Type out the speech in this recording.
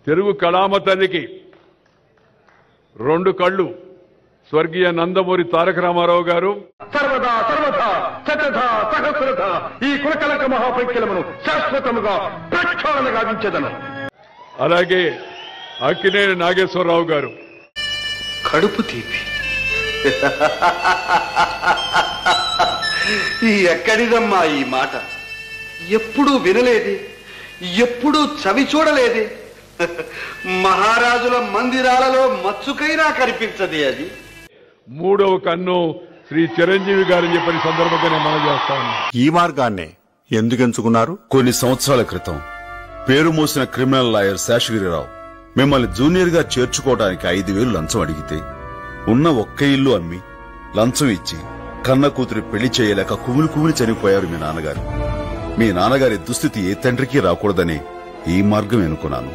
తెలుగు కళామ తల్లికి 2 కళ్ళు స్వర్గీయ నందమూరి తారక రామారావు గారు సర్వదా సర్వదా శతధా సహస్రధ ఈ కులకలక మహాపైక్యలమును శాశ్వతముగా ప్రక్షాళన గావించెదను. అలాగే అక్కినేని నాగేశ్వరరావు గారు కడుపు తీపి ఎక్కడిదమ్మా ఈ మాట? ఎప్పుడూ వినలేదే, ఎప్పుడూ చవి చూడలేదే. మహారాజుల మందిరాలలో మచ్చుకైనా కనిపించదే అది. 3వ కన్ను శ్రీ చిరంజీవి గారని చెప్పని సందర్భంగానే మనం చేస్తా ఉన్నాం. ఈ మార్గాన్నే ఎందుకు ఎంచుకున్నారు? కొన్ని సంవత్సరాల క్రితం పేరు మోసిన క్రిమినల్ లాయర్ శేషగిరిరావు మిమ్మల్ని జూనియర్ గా చేర్చుకోవడానికి 5,000 లంచం అడిగితే ఉన్న ఒక్క ఇల్లు అమ్మి లంచం ఇచ్చి కన్న కూతురి పెళ్లి చేయలేక కుమిలి చనిపోయారు మీ నాన్నగారు. మీ నాన్నగారి దుస్థితి ఏ తండ్రికి రాకూడదని ఈ మార్గం ఎన్నుకున్నాను.